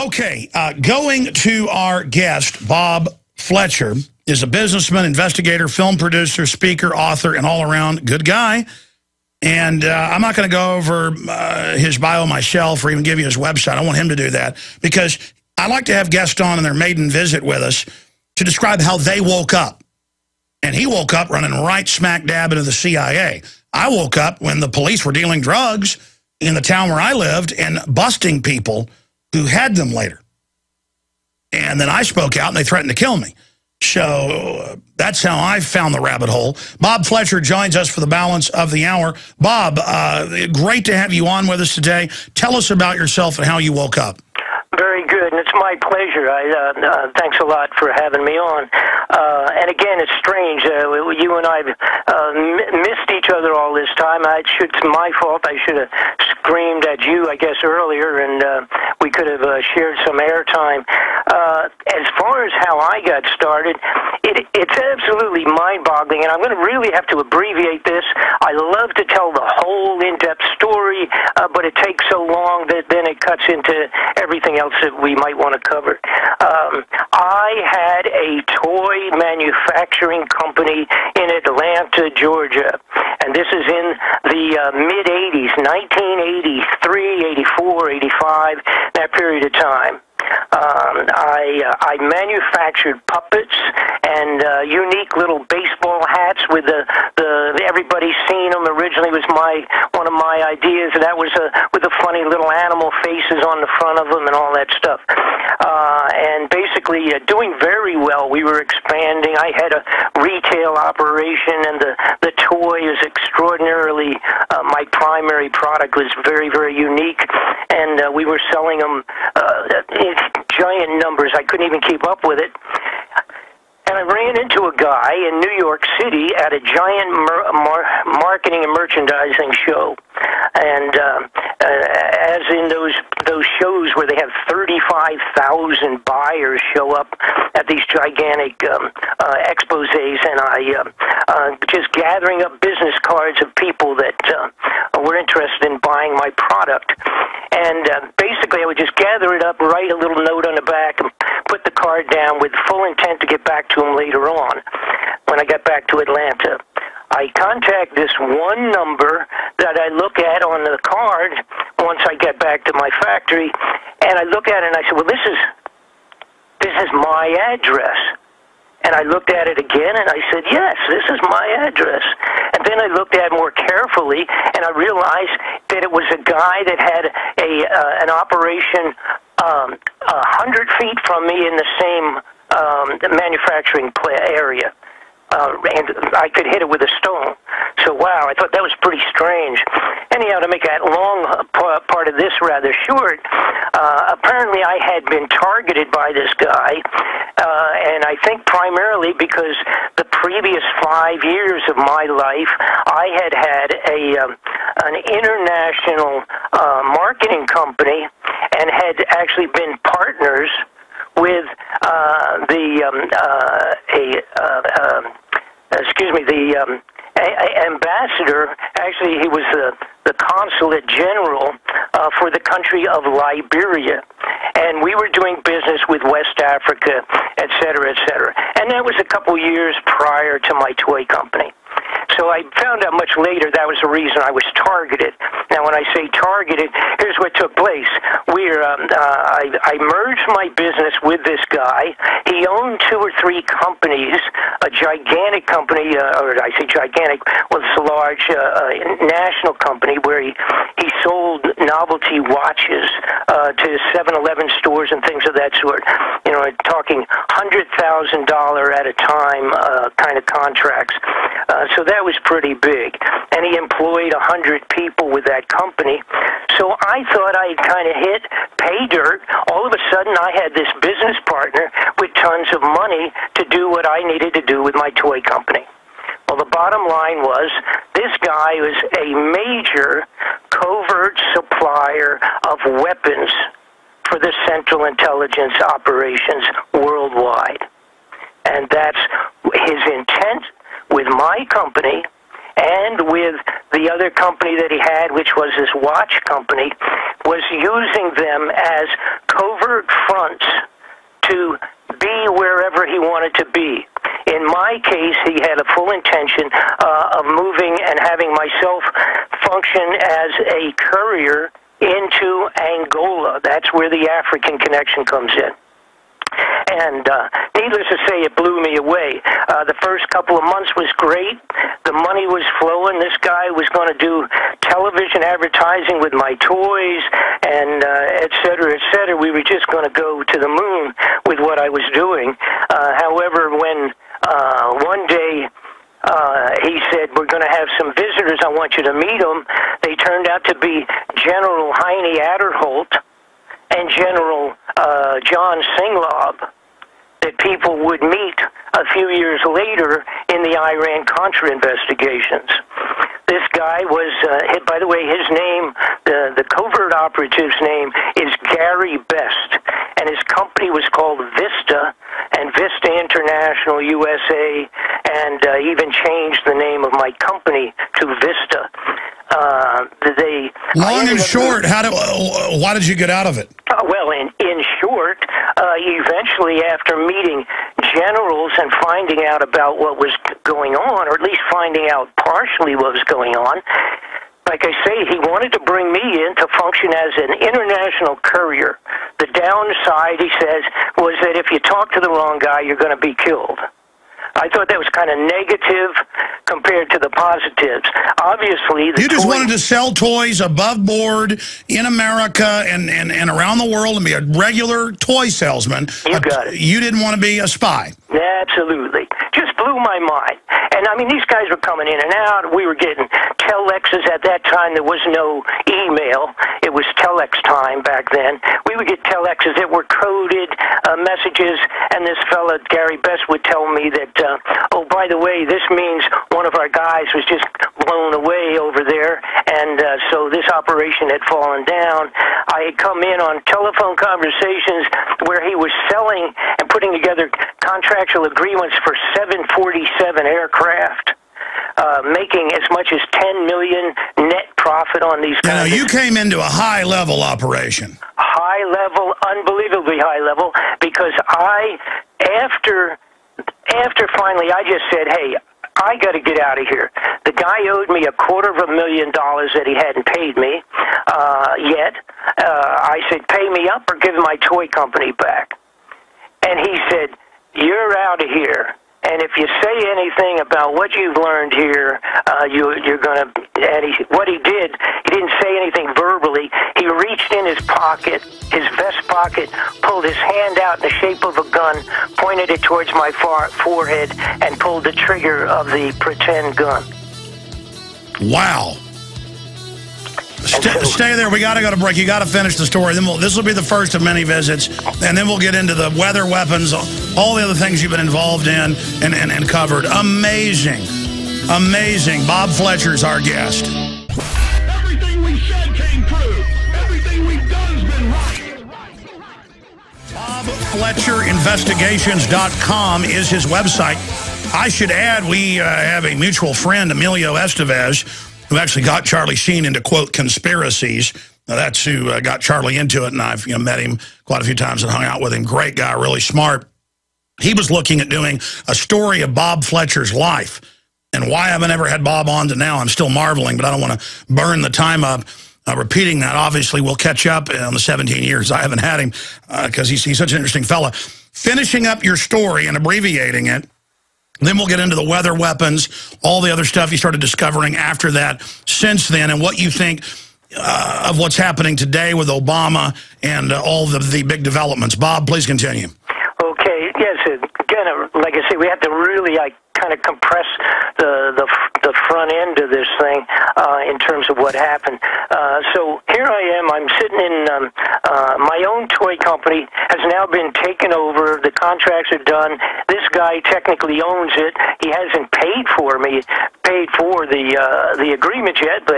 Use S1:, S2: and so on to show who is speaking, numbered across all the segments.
S1: Okay, going to our guest, Bob Fletcher, is a businessman, investigator, film producer, speaker, author, and all-around good guy. And I'm not going to go over his bio myself or even give you his website. I want him to do that because I like to have guests on in their maiden visit with us to describe how they woke up. And he woke up running right smack dab into the CIA. I woke up when the police were dealing drugs in the town where I lived and busting people who had them later. And then I spoke out and they threatened to kill me. So that's how I found the rabbit hole. Bob Fletcher joins us for the balance of the hour. Bob, great to have you on with us today. Tell us about yourself and how you woke up.
S2: Very good, and it's my pleasure. Thanks a lot for having me on. And again, it's strange. You and I missed each other all this time. It's my fault. I should have screamed at you, I guess, earlier, and we could have shared some airtime. As far as how I got started, it's absolutely mind-boggling, and I'm going to really have to abbreviate this. I love to tell the whole in-depth story, but it takes so long that then it cuts into everything else that we might want to cover. I had a toy manufacturing company in Atlanta, Georgia, and this is in the mid-'80s, 1983, 84, 85, that period of time. I manufactured puppets and unique little baseball hats with everybody seen them. Originally was one of my ideas, and that was with the funny little animal faces on the front of them and all that stuff. And basically doing very well. We were expanding. I had a retail operation, and the toy is extraordinarily. My primary product was very, very unique, and we were selling them giant numbers. I couldn't even keep up with it. And I ran into a guy in New York City at a giant marketing and merchandising show. And as in those shows where they have 35,000 buyers show up at these gigantic exposés, and I just gathering up business cards of people that were interested in buying my product. And basically I would just gather it up, write a little note on the back, and put the card down with full intent to get back to him later on. When I got back to Atlanta, I contact this one number that I look at on the card once I get back to my factory, and I look at it and I said, well, this is my address. And I looked at it again, and I said, yes, this is my address. And then I looked at it more carefully, and I realized that it was a guy that had an operation 100 feet from me in the same manufacturing area. And I could hit it with a stone. So, wow, I thought that was pretty strange. Anyhow, to make that long part of this rather short, apparently I had been targeted by this guy, and I think primarily because the previous 5 years of my life, I had an international marketing company and had actually been partners with the ambassador. Actually, he was the consulate general for the country of Liberia, and we were doing business with West Africa, et cetera, et cetera. And that was a couple years prior to my toy company. So I found out much later that was the reason I was targeted. Now, when I say targeted, here's what took place. I merged my business with this guy. He owned 2 or 3 companies, a gigantic company, or I say gigantic, well, it's a large national company where he sold novelty watches to 7-Eleven stores and things of that sort. You know, talking $100,000 at a time kind of contracts. So that was pretty big. And he employed 100 people with that company. So I thought I'd kind of hit pay dirt. All of a sudden, I had this business partner with tons of money to do what I needed to do with my toy company. Well, the bottom line was this guy was a major covert supplier of weapons for the Central Intelligence operations worldwide. And that's his intent with my company and with the other company that he had, which was his watch company, was using them as covert fronts to be wherever he wanted to be. In my case, he had a full intention of moving and having myself function as a courier into Angola. That's where the African connection comes in. And needless to say, it blew me away. The first couple of months was great. The money was flowing. This guy was going to do television advertising with my toys, and et cetera, et cetera. We were just going to go to the moon with what I was doing. However, when one day he said, "We're going to have some visitors. I want you to meet them," they turned out to be General Heine Adderholt and General John Singlob, that people would meet a few years later in the Iran-Contra investigations. This guy was, by the way, his name, the covert operative's name is Gary Best, and his company was called Vista, and Vista International USA, and even changed the name of my company to Vista.
S1: Long and short, why did you get out of it?
S2: Well, in short, eventually after meeting generals and finding out about what was going on, or at least finding out partially what was going on, like I say, he wanted to bring me in to function as an international courier. The downside, he says, was that if you talk to the wrong guy, you're going to be killed. I thought that was kind of negative compared to the positives. Obviously,
S1: you just wanted to sell toys above board in America and around the world and be a regular toy salesman.
S2: You got it.
S1: You didn't want to be a spy.
S2: Absolutely. Just blew my mind. And, I mean, these guys were coming in and out. We were getting telexes at that time. There was no email. It was telex time back then. We would get telexes that were coded messages, and this fella, Gary Best, would tell me that, oh, by the way, this means one of our guys was just blown away over there, and so this operation had fallen down. I had come in on telephone conversations where he was selling and putting together contractual agreements for 747 aircraft, making as much as $10 million net profit on these guys.
S1: You came into a high-level operation.
S2: High level, unbelievably high level, because after finally I just said, hey, I got to get out of here. The guy owed me $250,000 that he hadn't paid me yet. I said, pay me up or give my toy company back. And he said, you're out of here. And if you say anything about what you've learned here, you're going to... And what he did, he didn't say anything verbally. He reached in his pocket, his vest pocket, pulled his hand out in the shape of a gun, pointed it towards my forehead, and pulled the trigger of the pretend gun.
S1: Wow. Stay there. We got to go to break. You got to finish the story. Then this will be the first of many visits, and then we'll get into the weather weapons, all the other things you've been involved in and covered. Amazing, amazing. Bob Fletcher's our guest.
S3: Everything we said came true. Everything we've done has been right.
S1: BobFletcherInvestigations.com is his website. I should add, we have a mutual friend, Emilio Estevez, who actually got Charlie Sheen into, quote, conspiracies. Now, that's who got Charlie into it, and I've met him quite a few times and hung out with him. Great guy, really smart. He was looking at doing a story of Bob Fletcher's life. And why I haven't ever had Bob on to now, I'm still marveling, but I don't want to burn the time up repeating that. Obviously, we'll catch up in the 17 years I haven't had him because he's such an interesting fella. Finishing up your story and abbreviating it, then we'll get into the weather weapons, all the other stuff you started discovering after that, since then, and what you think of what's happening today with Obama and all the big developments. Bob, please continue.
S2: Okay, yes, again, like I say, we have to really kind of compress the front end of this thing in terms of what happened. So here I am. I'm sitting in my own toy company has now been taken over. The contracts are done. This guy technically owns it. He hasn't paid for the agreement yet,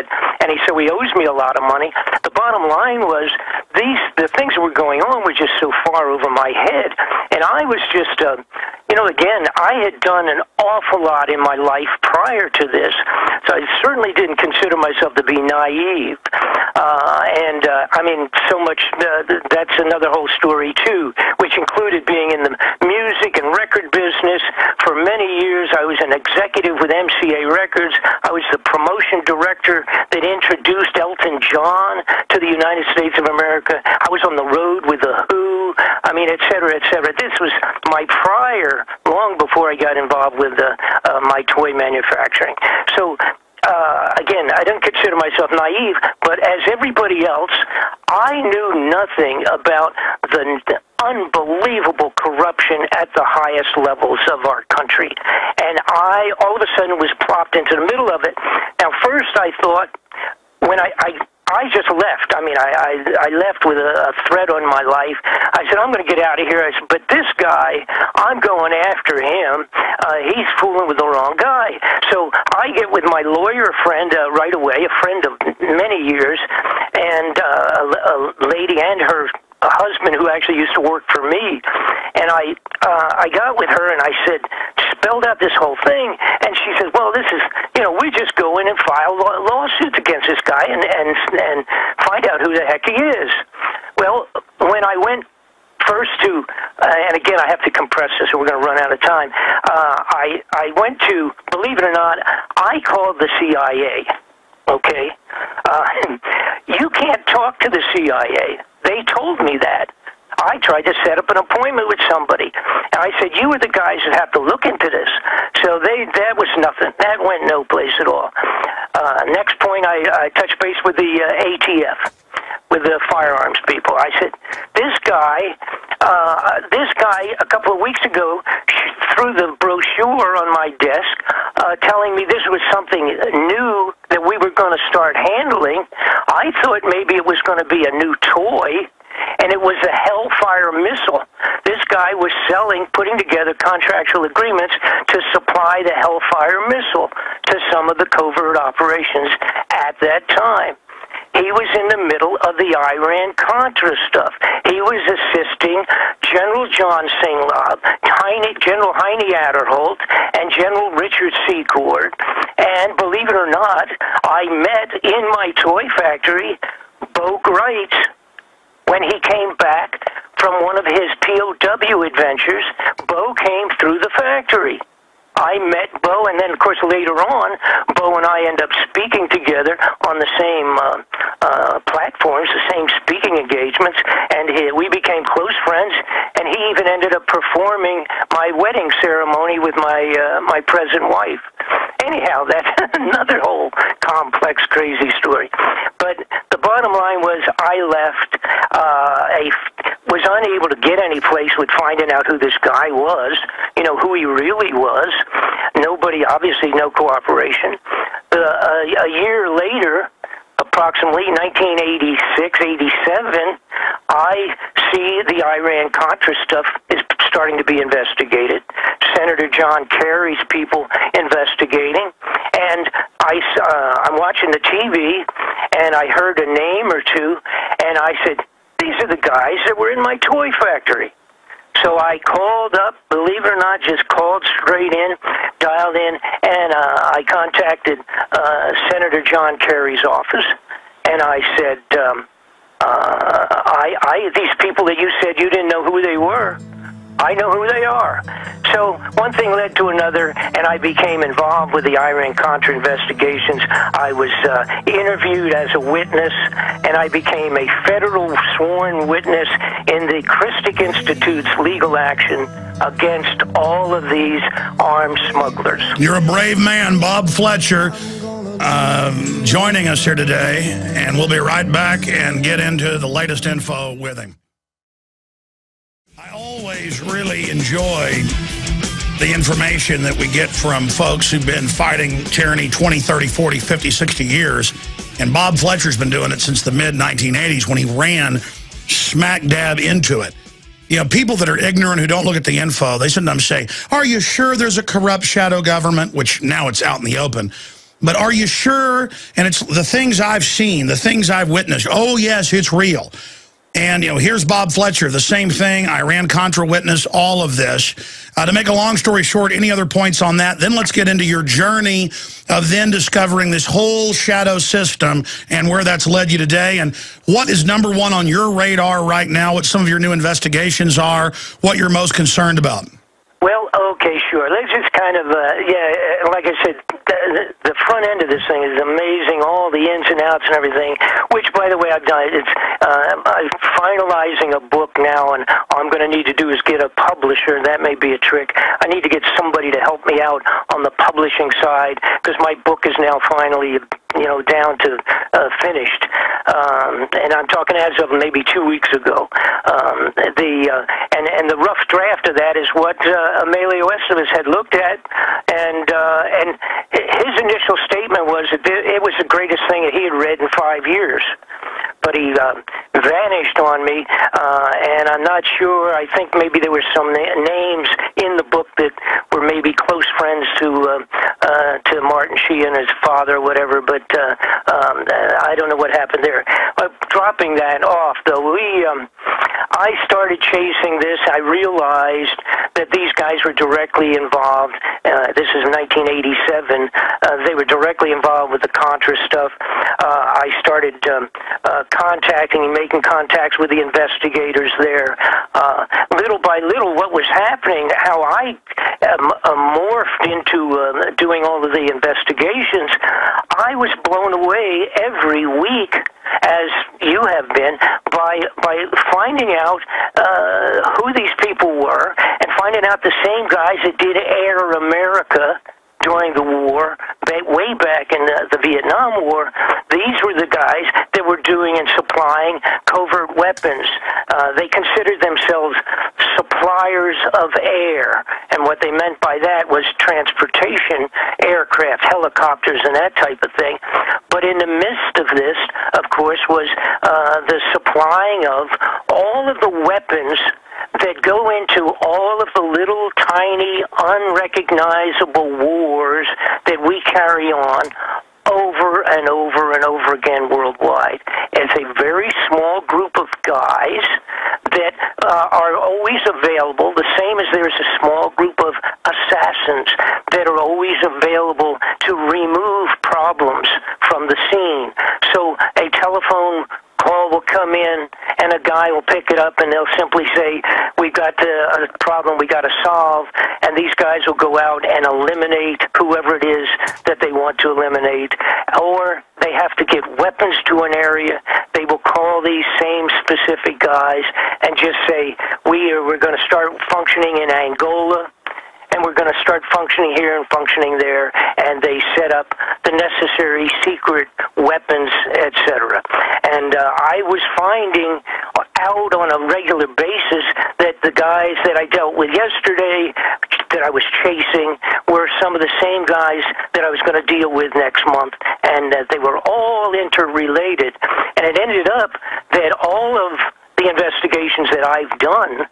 S2: and so he owes me a lot of money. The bottom line was the things that were going on were just so far over my head, and I was just know, again, I had done an awful lot in my life prior to this, so I certainly didn't consider myself to be naive. I mean, so much, that's another whole story, too, which included being in the music and record business. For many years, I was an executive with MCA Records. I was the promotion director that introduced Elton John to the United States of America. I was on the road with The Who, I mean, et cetera, et cetera. This was my prior, long before I got involved with my toy manufacturing. So, again, I don't consider myself naive, but as everybody else, I knew nothing about the unbelievable corruption at the highest levels of our country. And I, all of a sudden, was plopped into the middle of it. Now, first I thought, when I just left. I mean, I left with a threat on my life. I said, I'm going to get out of here. I said, but this guy, I'm going after him. He's fooling with the wrong guy. So I get with my lawyer friend right away, a friend of many years, and a lady and her husband who actually used to work for me. And I got with her and I said, spelled out this whole thing, and she said, well, this is, you know, we just go in and file lawsuits against this guy and find out who the heck he is. Well, when I went first to, and again, I have to compress this or we're going to run out of time, I went to, believe it or not, I called the CIA, okay? You can't talk to the CIA. They told me that. I tried to set up an appointment with somebody, and I said, you are the guys that have to look into this. So that was nothing. That went no place at all. Next point, I touched base with the ATF, with the firearms people. I said, this guy a couple of weeks ago threw the brochure on my desk telling me this was something new that we were going to start handling. I thought maybe it was going to be a new toy, and it was a Hellfire missile. This guy was putting together contractual agreements to supply the Hellfire missile to some of the covert operations at that time. He was in the middle of the Iran-Contra stuff. He was assisting General John Singlab, General Heine Adderholt, and General Richard Secord. And believe it or not, I met in my toy factory Bo Greitz. When he came back from one of his POW adventures, Bo came through the factory. I met Bo, and then, of course, later on, Bo and I end up speaking together on the same platforms, the same speaking engagements, and we became close friends, and he even ended up performing my wedding ceremony with my present wife. Anyhow, that's another whole complex, crazy story. But the bottom line was I left, was unable to get any place with finding out who this guy was, you know, who he really was. Nobody, obviously no cooperation. A year later, approximately 1986, 87, I see the Iran-Contra stuff is starting to be investigated. Senator John Kerry's people investigating. And I'm watching the TV, and I heard a name or two, and I said, these are the guys that were in my toy factory. So I called up, believe it or not, just called straight in, dialed in, and I contacted Senator John Kerry's office, and I said, these people that you said you didn't know who they were, I know who they are. So one thing led to another, and I became involved with the Iran-Contra investigations. I was interviewed as a witness, and I became a federal sworn witness in the Christic Institute's legal action against all of these armed smugglers.
S1: You're a brave man, Bob Fletcher, joining us here today, and we'll be right back and get into the latest info with him. I always really enjoy the information that we get from folks who've been fighting tyranny 20, 30, 40, 50, 60 years. And Bob Fletcher's been doing it since the mid-1980s when he ran smack dab into it. You know, people that are ignorant who don't look at the info, they sometimes say, are you sure there's a corrupt shadow government? Which now it's out in the open. But are you sure? And it's the things I've seen, the things I've witnessed. Oh, yes, it's real. And, you know, here's Bob Fletcher, the same thing, Iran-Contra witness, all of this. To make a long story short, any other points on that? Then let's get into your journey of then discovering this whole shadow system and where that's led you today. And what is number one on your radar right now, what some of your new investigations are, what you're most concerned about?
S2: Well, okay, sure. Let's just kind of, yeah, like I said, the front end of this thing is amazing, all the ins and outs and everything, which, by the way, I've done. I'm finalizing a book now, and all I'm going to need to do is get a publisher. That may be a trick. I need to get somebody to help me out on the publishing side, because my book is now finally, you know, down to finished. And I'm talking as of maybe 2 weeks ago. And the rough draft of that is what Emilio Estevez had looked at, and his initial statement was that it was the greatest thing that he had read in 5 years. But he vanished on me, and I'm not sure. I think maybe there were some names in the book that were maybe close friends to Martin Sheen and his father or whatever, but I don't know what happened there. Dropping that off, though, I started chasing this. I realized that these guys were directly involved. This is 1987. They were directly involved with the Contra stuff. I started contacting and making contacts with the investigators there. Little by little, what was happening, how I morphed into doing all of the investigations, I was blown away every week, as you have been, by finding out who these people were, and finding out the same guys that did Air America during the war, way back in the Vietnam War. These were the guys that were doing and supplying covert weapons. They considered themselves suppliers of air, and what they meant by that was transportation, aircraft, helicopters, and that type of thing. But in the midst of this, of course, was the supplying of all of the weapons that go into all of the little tiny unrecognizable wars that we carry on over and over and over again worldwide. It's a very small group of guys that are always available, the same as there's a small group of assassins that are always available to remove problems from the scene. So a telephone call will come in, and a guy will pick it up, and they'll simply say, we've got a problem we got to solve, and these guys will go out and eliminate whoever it is that they want to eliminate, or they have to get weapons to an area. They will call these same specific guys and just say, we're going to start functioning in Angola, and we're going to start functioning here and functioning there, and they set up the necessary secret weapons, etc. And I was finding out on a regular basis that the guys that I dealt with yesterday, that I was chasing, were some of the same guys that I was going to deal with next month, and they were all interrelated. And it ended up that all of the investigations that I've done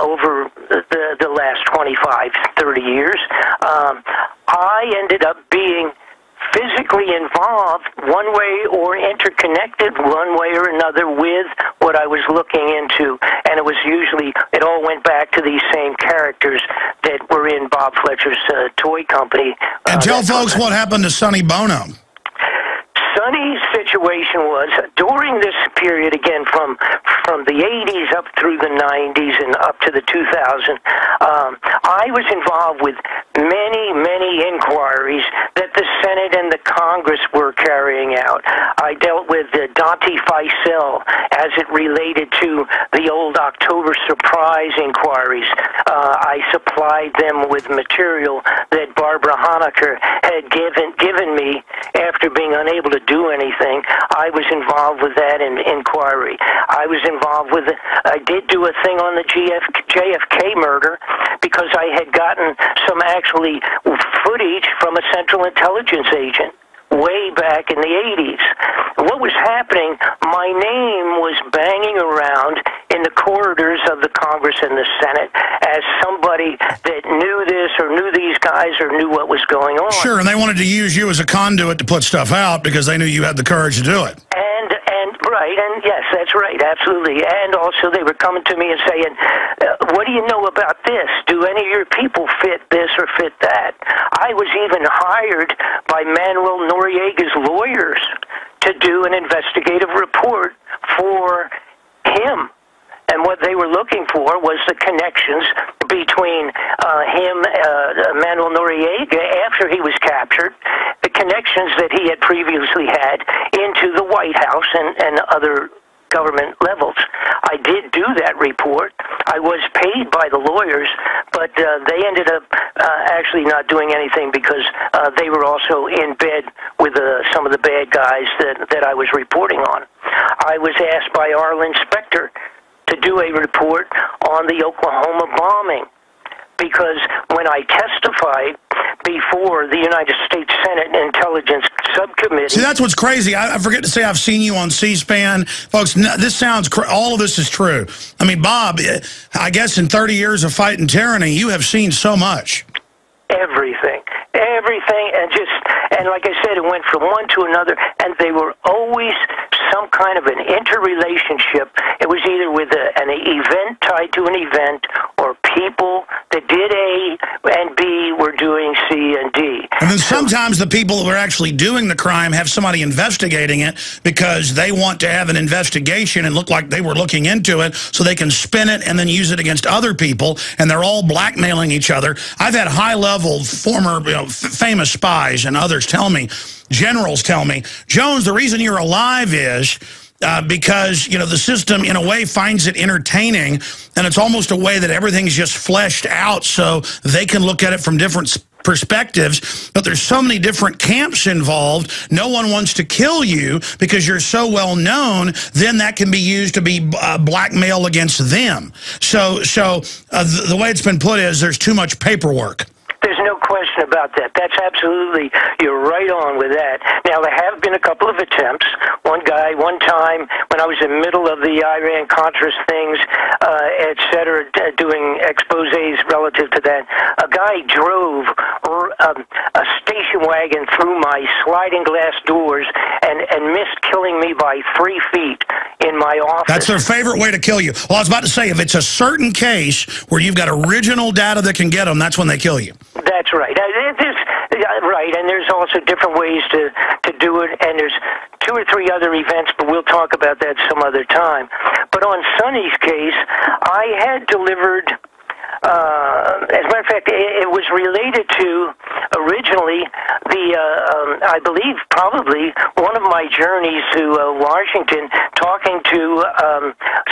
S2: over the last 25, 30 years, I ended up being physically involved one way or interconnected one way or another with what I was looking into. And it all went back to these same characters that were in Bob Fletcher's toy company.
S1: And tell folks what happened to Sonny Bono.
S2: Sonny's situation was, during this period, again, from the 80s up through the 90s and up to the 2000s, I was involved with many inquiries that the Senate and the Congress were carrying out. I dealt with Dante Faisal as it related to the old October surprise inquiries. I supplied them with material that Barbara Honecker had given me after being unable to do anything. I was involved with that in inquiry. I was involved with I did do a thing on the JFK murder because I had gotten some actually footage from a Central Intelligence agent way back in the 80s. What was happening, my name was banging around in the corridors of the Congress and the Senate as somebody that knew this or knew these guys or knew what was going on.
S1: Sure, and they wanted to use you as a conduit to put stuff out because they knew you had the courage to do it.
S2: Right, and yes, that's right, absolutely. And also they were coming to me and saying, what do you know about this? Do any of your people fit this or fit that? I was even hired by Manuel Noriega's lawyers to do an investigative report for him. And what they were looking for was the connections between him, Manuel Noriega, after he was captured, the connections that he had previously had into the White House and other government levels. I did do that report. I was paid by the lawyers, but they ended up actually not doing anything because they were also in bed with some of the bad guys that I was reporting on. I was asked by Arlen Specter to do a report on the Oklahoma bombing, because when I testified before the United States Senate Intelligence Subcommittee...
S1: See, that's what's crazy. I forget to say I've seen you on C-SPAN. Folks, this sounds... all of this is true. I mean, Bob, I guess in 30 years of fighting tyranny, you have seen so much.
S2: Everything, and like I said, it went from one to another, and they were always some kind of an interrelationship. It was either with an event tied to an event, or people that did A and B were doing C and D.
S1: And then sometimes the people who are actually doing the crime have somebody investigating it because they want to have an investigation and look like they were looking into it so they can spin it and then use it against other people, and they're all blackmailing each other. I've had high-level former famous spies and others tell me, generals tell me, Jones, the reason you're alive is because, you know, the system in a way finds it entertaining, and it's almost a way that everything's just fleshed out so they can look at it from different perspectives, but there's so many different camps involved. No one wants to kill you because you're so well known. Then that can be used to be blackmail against them. So the way it's been put is there's too much paperwork.
S2: There's no question about that. That's absolutely, you're right on with that. Now, there have been a couple of attempts. One time, when I was in the middle of the Iran-Contra things, et cetera, doing exposés relative to that, a guy drove a station wagon through my sliding glass doors and missed killing me by 3 feet in my office.
S1: That's their favorite way to kill you. Well, I was about to say, if it's a certain case where you've got original data that can get them, that's when they kill you.
S2: That's right. Right, and there's also different ways to do it, and there's 2 or 3 other events, but we'll talk about that some other time. But on Sonny's case, I had delivered... as a matter of fact, it was related to originally I believe probably one of my journeys to Washington, talking to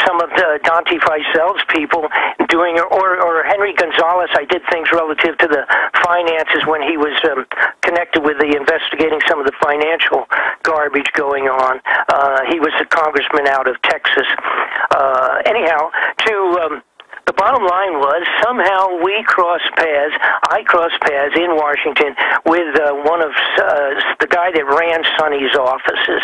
S2: some of the Dante Feisel's people, doing or Henry Gonzalez. I did things relative to the finances when he was connected with investigating some of the financial garbage going on. He was a congressman out of Texas. Anyhow, the bottom line was somehow we crossed paths. I crossed paths in Washington with one of the guy that ran Sonny's offices,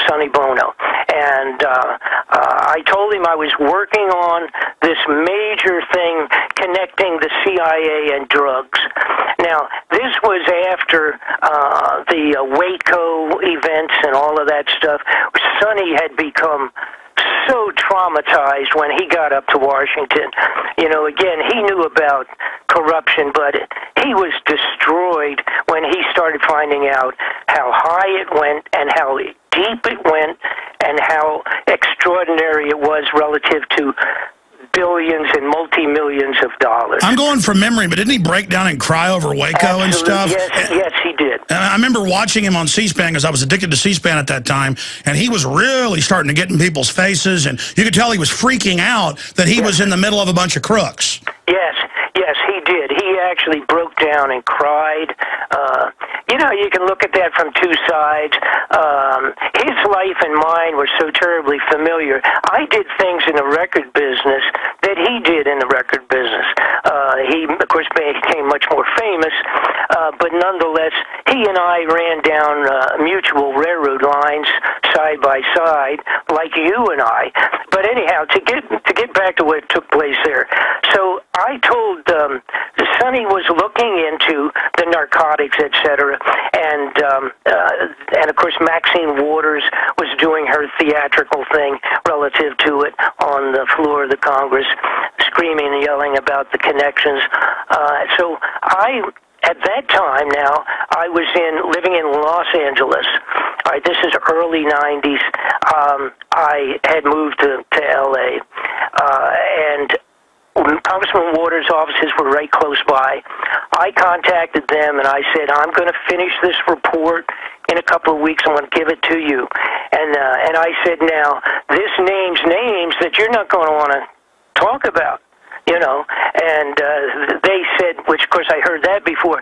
S2: Sonny Bono. And I told him I was working on this major thing connecting the CIA and drugs. Now, this was after the Waco events and all of that stuff. Sonny had become so traumatized when he got up to Washington. You know, again, he knew about corruption, but he was destroyed when he started finding out how high it went and how deep it went and how extraordinary it was relative to billions and multi-millions of dollars.
S1: I'm going from memory, but didn't he break down and cry over Waco and stuff?
S2: Yes, he did.
S1: And I remember watching him on C-SPAN because I was addicted to C-SPAN at that time, and he was really starting to get in people's faces, and you could tell he was freaking out that he was in the middle of a bunch of crooks.
S2: Yes, he did. He actually broke down and cried. You know, you can look at that from 2 sides. His life and mine were so terribly familiar. I did things in the record business that he did in the record business. He, of course, became much more famous, but nonetheless, he and I ran down mutual railroad lines side by side, like you and I. But anyhow, to get back to what took place there, so I told Sonny was looking into the narcotics, etc., and and of course Maxine Waters was doing her theatrical thing relative to it on the floor of the Congress, screaming and yelling about the connections. So at that time now, I was living in Los Angeles. All right, this is early 90s. I had moved to L.A., and Congressman Waters' offices were right close by. I contacted them, and I said, I'm going to finish this report in a couple of weeks. I'm going to give it to you. And I said, now, this names names that you're not going to want to talk about. You know, and they said, which of course I heard that before,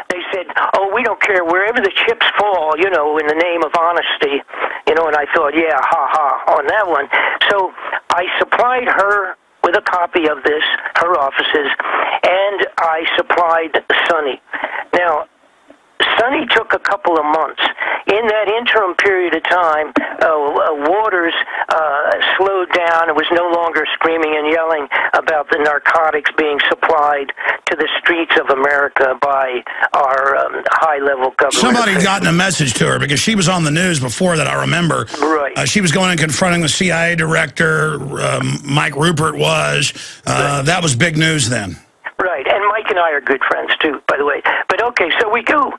S2: they said, oh, we don't care, wherever the chips fall, you know, in the name of honesty, you know, and I thought, yeah, ha-ha, on that one. So I supplied her with a copy of this, her offices, and I supplied Sonny. Now, Sonny took a couple of months. In that interim period of time, Waters slowed down and was no longer screaming and yelling about the narcotics being supplied to the streets of America by our high-level government.
S1: Somebody had gotten a message to her because she was on the news before that, I remember.
S2: Right.
S1: She was going and confronting the CIA director, Mike Rupert was.
S2: Right.
S1: That was big news then.
S2: Right, and Mike and I are good friends, too, by the way. But, okay, so we go.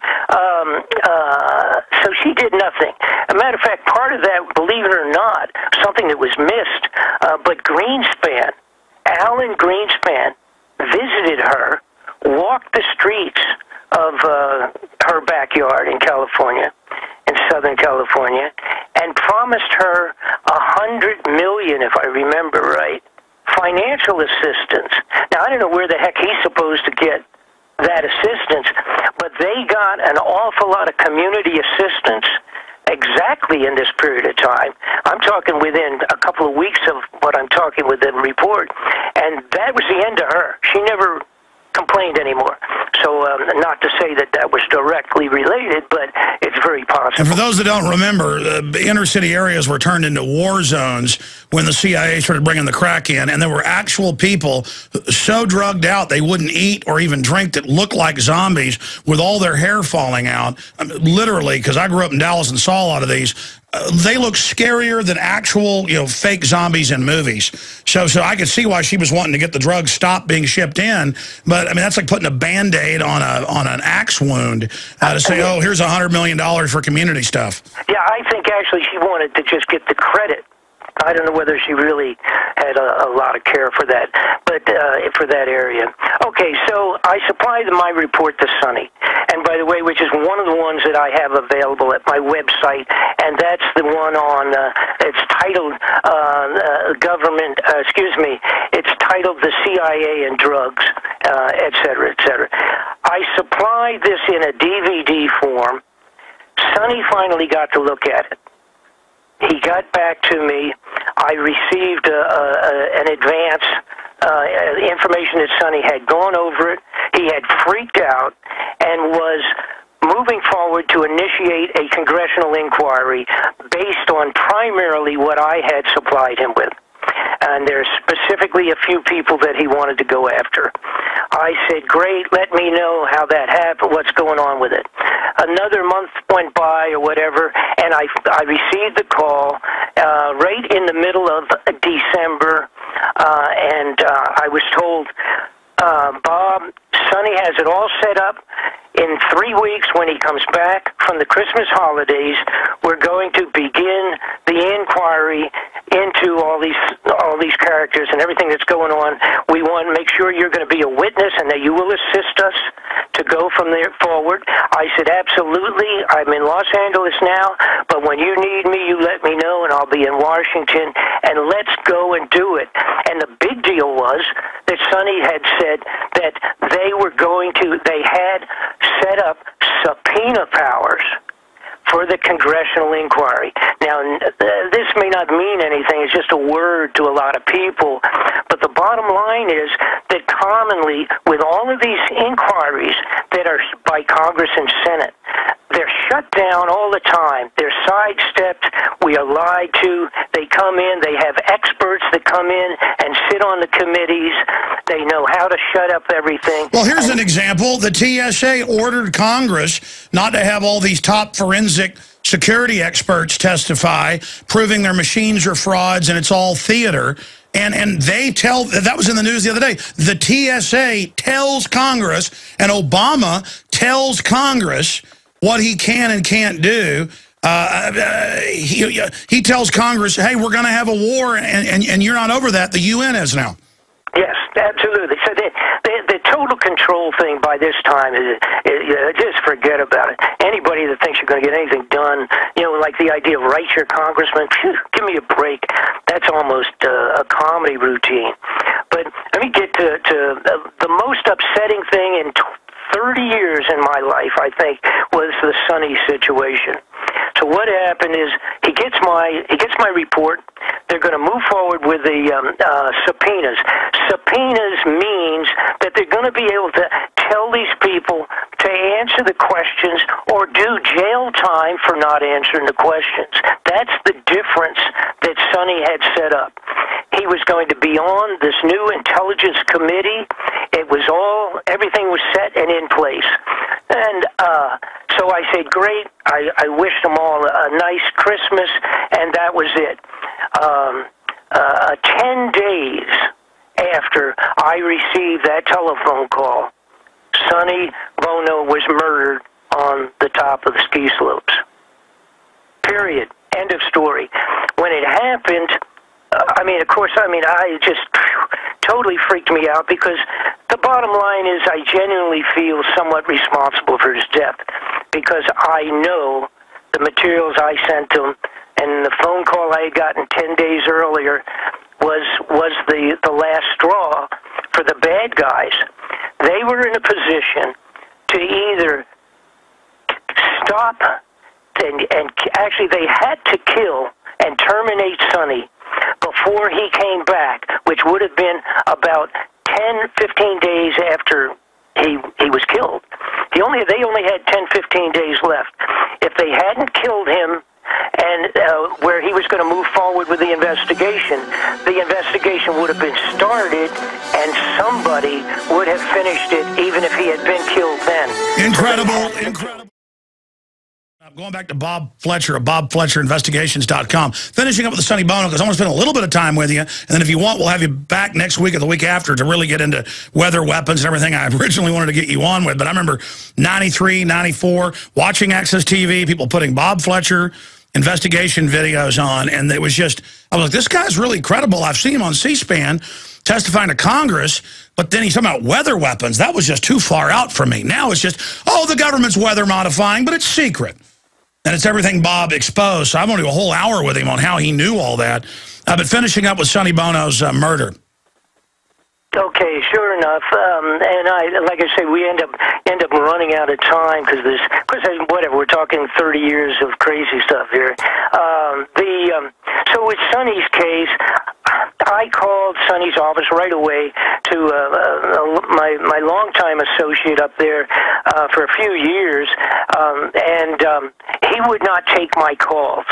S2: So she did nothing. As a matter of fact, part of that, believe it or not, something that was missed, but Greenspan, Alan Greenspan, visited her, walked the streets of her backyard in California, in Southern California, and promised her $100 million, if I remember right, financial assistance. Now, I don't know where the heck he's supposed to get that assistance, but they got an awful lot of community assistance exactly in this period of time. I'm talking within a couple of weeks of what I'm talking with the report, and that was the end of her. She never complained anymore. So not to say that that was directly related, but it's very possible.
S1: And for those that don't remember, inner city areas were turned into war zones when the CIA started bringing the crack in, and there were actual people so drugged out they wouldn't eat or even drink that looked like zombies with all their hair falling out. Literally, because I grew up in Dallas and saw a lot of these. They look scarier than actual, fake zombies in movies. So I could see why she was wanting to get the drugs stopped being shipped in. But I mean, that's like putting a Band-Aid on an axe wound to say, oh, here's $100 million for community stuff.
S2: Yeah, I think actually she wanted to just get the credit. I don't know whether she really had a lot of care for that, but for that area. Okay, so I supplied my report to Sonny, and by the way, which is one of the ones that I have available at my website, and that's the one on, it's titled it's titled The CIA and Drugs, et cetera, et cetera. I supplied this in a DVD form. Sonny finally got to look at it. He got back to me. I received an advance information that Sonny had gone over it. He had freaked out and was moving forward to initiate a congressional inquiry based on primarily what I had supplied him with. And there's specifically a few people that he wanted to go after. I said, great, let me know how that happened, what's going on with it. Another month went by or whatever, and I received the call right in the middle of December, and I was told, Bob, Sonny has it all set up. In 3 weeks, when he comes back from the Christmas holidays, we're going to begin the inquiry into all these characters and everything that's going on. We want to make sure you're going to be a witness and that you will assist us to go from there forward. I said, absolutely. I'm in Los Angeles now, but when you need me, you let me know, and I'll be in Washington, and let's go and do it. And the big deal was that Sonny had said that they had set up subpoena powers for the congressional inquiry. Now, this may not mean anything. It's just a word to a lot of people. But the bottom line is that commonly, with all of these inquiries that are by Congress and Senate, they're shut down all the time. They're sidestepped. We are lied to. They come in. They have experts that come in and sit on the committees. They know how to shut up everything.
S1: Well, here's an example. The TSA ordered Congress not to have all these top forensic security experts testify, proving their machines are frauds and it's all theater. And they tell, that was in the news the other day, the TSA tells Congress, and Obama tells Congress what he can and can't do. He tells Congress, hey, we're going to have a war, and you're not over that. The UN is now.
S2: Yes, absolutely. So the total control thing by this time is just forget about it. Anybody that thinks you're going to get anything done, you know, like the idea of write your congressman, phew, give me a break. That's almost a comedy routine. But let me get to the most upsetting thing in 30 years in my life, I think, was the Sonny situation. So what happened is he gets my report. They're going to move forward with the subpoenas. Subpoenas means that they're going to be able to tell these people to answer the questions or do jail time for not answering the questions. That's the difference that Sonny had set up. He was going to be on this new intelligence committee. It was everything was set and in place. And so I said, great. I wished them all a nice Christmas, and that was it. 10 days after I received that telephone call, Sonny Bono was murdered on the top of the ski slopes. Period. End of story. When it happened, I just totally freaked me out because the bottom line is I genuinely feel somewhat responsible for his death because I know the materials I sent him and the phone call I had gotten 10 days earlier was the last straw for the bad guys. They were in a position to either stop and actually they had to kill and terminate Sonny before he came back, which would have been about 10, 15 days after he was killed. They only had 10, 15 days left. If they hadn't killed him and where he was going to move forward with the investigation would have been started and somebody would have finished it even if he had been killed then.
S1: Incredible. Going back to Bob Fletcher of BobFletcherInvestigations.com. Finishing up with the Sonny Bono, because I want to spend a little bit of time with you. And then if you want, we'll have you back next week or the week after to really get into weather weapons and everything I originally wanted to get you on with. But I remember 93, 94, watching Access TV, people putting Bob Fletcher investigation videos on. And it was just, I was like, this guy's really credible. I've seen him on C-SPAN testifying to Congress, but then he's talking about weather weapons. That was just too far out for me. Now it's just, oh, the government's weather modifying, but it's secret. And it's everything Bob exposed. So I'm going to do a whole hour with him on how he knew all that. But finishing up with Sonny Bono's murder.
S2: Okay, sure enough. And like I say, we end up running out of time because whatever, we're talking 30 years of crazy stuff here. So with Sonny's case, I called Sonny's office right away to my longtime associate up there for a few years, and he would not take my calls.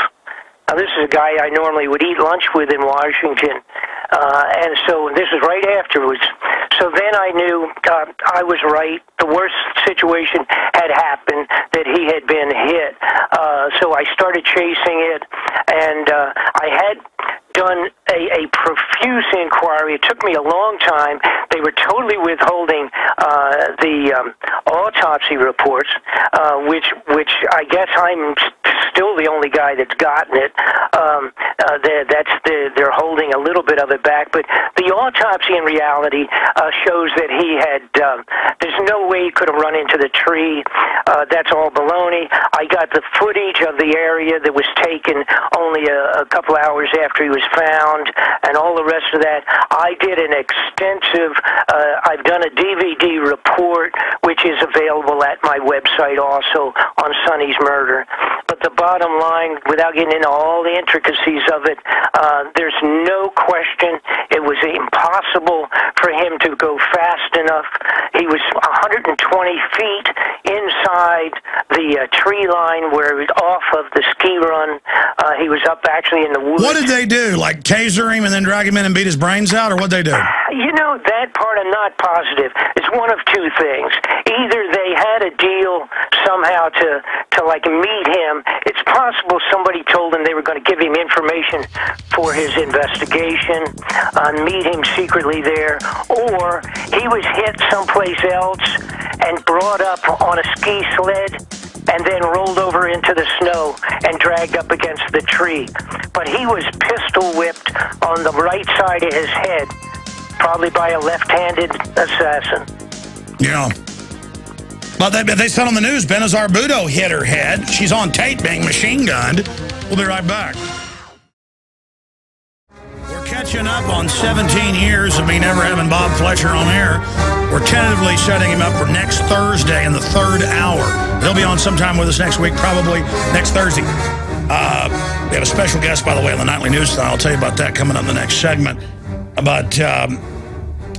S2: Now, this is a guy I normally would eat lunch with in Washington, and so this is right afterwards. So then I knew I was right. The worst situation had happened, that he had been hit. So I started chasing it, and I had done a profuse inquiry. It took me a long time. They were totally withholding the autopsy reports, which I guess I'm still the only guy that's gotten it. They're holding a little bit of it back, but the autopsy in reality shows that he had. There's no way he could have run into the tree. That's all baloney. I got the footage of the area that was taken only a couple hours after he was found, and all the rest of that. I did an extensive. I've done a DVD report, which is available at my website also on Sonny's murder. But the bottom line, without getting into all the intricacies of it, there's no question it was impossible for him to go fast enough. He was 120 feet inside the tree line where he was off of the ski run. He was up actually in the woods.
S1: What did they do? Like taser him and then drag him in and beat his brains out, or what'd they do?
S2: You know, that part I'm not positive. It's one of two things. Either they had a deal somehow to like meet him. It's possible somebody told him they were going to give him information for his investigation, meet him secretly there, or he was hit someplace else and brought up on a ski sled and then rolled over into the snow and dragged up against the tree. But he was pistol whipped on the right side of his head, probably by a left-handed assassin.
S1: Yeah. Well, they said on the news, Benazir Bhutto hit her head. She's on tape being machine gunned. We'll be right back. We're catching up on 17 years of me never having Bob Fletcher on air. We're tentatively setting him up for next Thursday in the 3rd hour. He'll be on sometime with us next week, probably next Thursday. We have a special guest, by the way, on the Nightly News Style. I'll tell you about that coming up in the next segment. But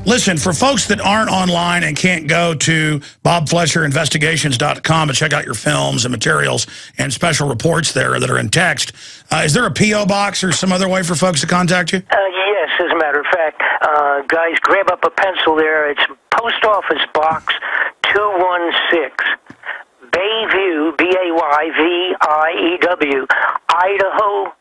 S1: listen, for folks that aren't online and can't go to BobFletcherInvestigations.com and check out your films and materials and special reports there that are in text, is there a P.O. box or some other way for folks to contact you?
S2: Yes, as a matter of fact. Guys, grab up a pencil there. It's Post Office Box 216. Bayview, B-A-Y-V-I-E-W, Idaho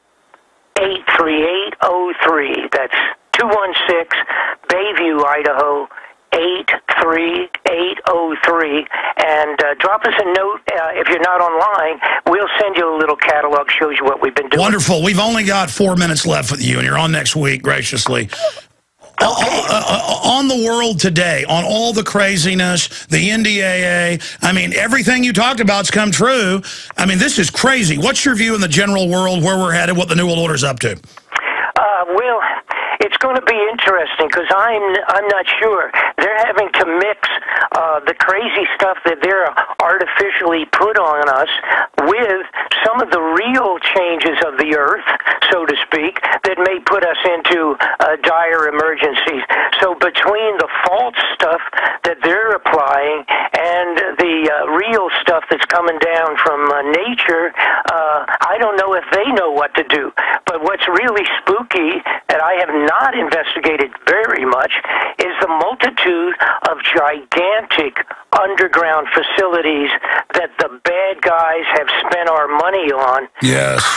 S2: 83803. That's 216, Bayview, Idaho 83803. And drop us a note if you're not online. We'll send you a little catalog, shows you what we've been doing.
S1: Wonderful. We've only got 4 minutes left with you, and you're on next week, graciously. On the world today, on all the craziness, the NDAA, I mean, everything you talked about's come true. I mean, this is crazy. What's your view in the general world, where we're headed, what the New World Order's up to?
S2: Well, it's going to be interesting because I'm not sure. They're having to mix the crazy stuff that they're artificially put on us with some of the real changes of the earth, so to speak, that may put us into dire emergencies. So between the false stuff that they're applying and the real stuff that's coming down from nature, I don't know if they know what to do. But what's really spooky, and I have not investigated very much, is the multitude of gigantic underground facilities that the bad guys have spent our money on,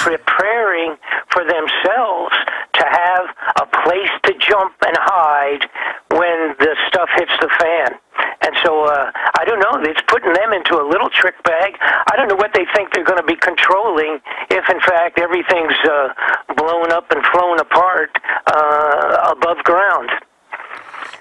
S2: preparing for themselves to have a place to jump and hide when the stuff hits the fan. And so, I don't know, it's putting them into a little trick bag. I don't know what they think they're going to be controlling if, in fact, everything's blown up and flown apart above ground.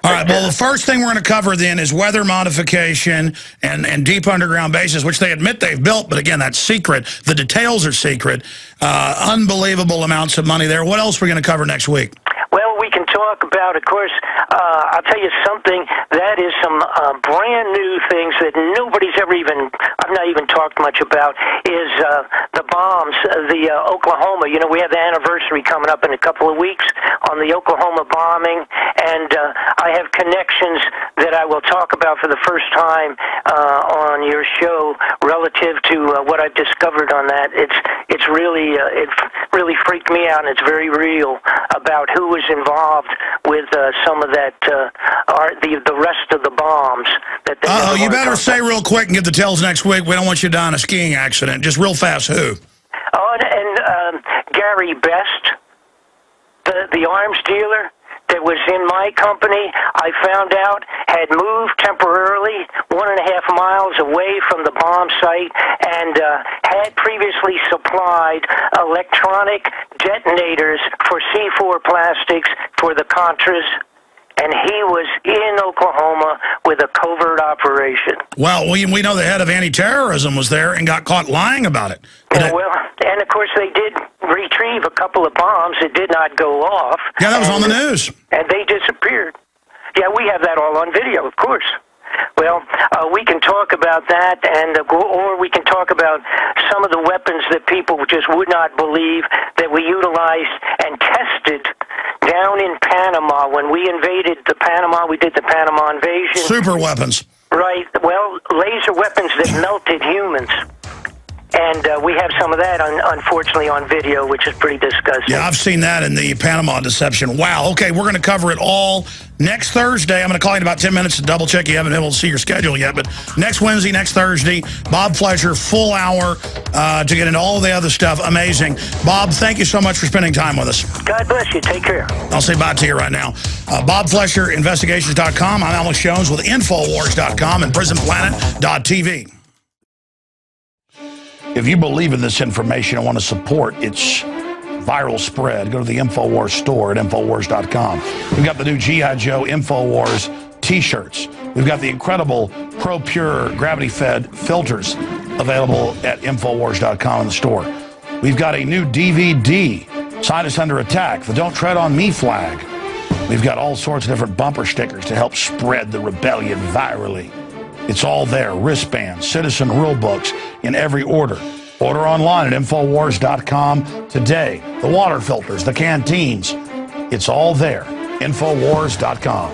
S1: All right, well, the first thing we're going to cover then is weather modification and deep underground bases, which they admit they've built, but again, that's secret. The details are secret. Unbelievable amounts of money there. What else are we going to cover next week?
S2: Well, we can talk about, of course, I'll tell you something, that is some brand new things that nobody's ever even, I've not even talked much about, is the bombs, the Oklahoma. You know, we have the anniversary coming up in a couple of weeks on the Oklahoma bombing, and I have connections that I will talk about for the first time on your show relative to what I've discovered on that. It's really, it really freaked me out, and it's very real about who was involved with some of that, the rest of the bombs. That they
S1: you better say real quick and give the details next week. We don't want you to die in a skiing accident. Just real fast, who?
S2: Oh, and Gary Best, the arms dealer that was in my company, I found out, had moved temporarily 1.5 miles away from the bomb site and had previously supplied electronic detonators for C4 plastics for the Contras, and he was in Oklahoma with a covert operation.
S1: Well, we know the head of anti-terrorism was there and got caught lying about it.
S2: Well, and of course they did retrieve a couple of bombs that did not go off.
S1: Yeah, that was on the news.
S2: And they disappeared. Yeah, we have that all on video, of course. Well, we can talk about that, and or we can talk about some of the weapons that people just would not believe that we utilized and tested down in Panama when we invaded the Panama. We did the Panama invasion.
S1: Super weapons.
S2: Right. Well, laser weapons that melted humans. And we have some of that, unfortunately, on video, which is pretty disgusting.
S1: Yeah, I've seen that in the Panama deception. Wow. Okay, we're going to cover it all next Thursday. I'm going to call you in about 10 minutes to double check. You haven't been able to see your schedule yet. But next Wednesday, next Thursday, Bob Fletcher, full hour to get into all the other stuff. Amazing. Bob, thank you so much for spending time with us.
S2: God bless you. Take care.
S1: I'll say bye to you right now. Bob Fletcher, investigations.com. I'm Alex Jones with Infowars.com and PrisonPlanet.tv. If you believe in this information and want to support its viral spread, go to the InfoWars store at Infowars.com. We've got the new G.I. Joe Infowars t-shirts. We've got the incredible Pro Pure gravity-fed filters available at Infowars.com in the store. We've got a new DVD, Scientists Under Attack, the Don't Tread on Me flag. We've got all sorts of different bumper stickers to help spread the rebellion virally. It's all there. Wristbands, citizen rule books in every order. Order online at Infowars.com today. The water filters, the canteens. It's all there. Infowars.com.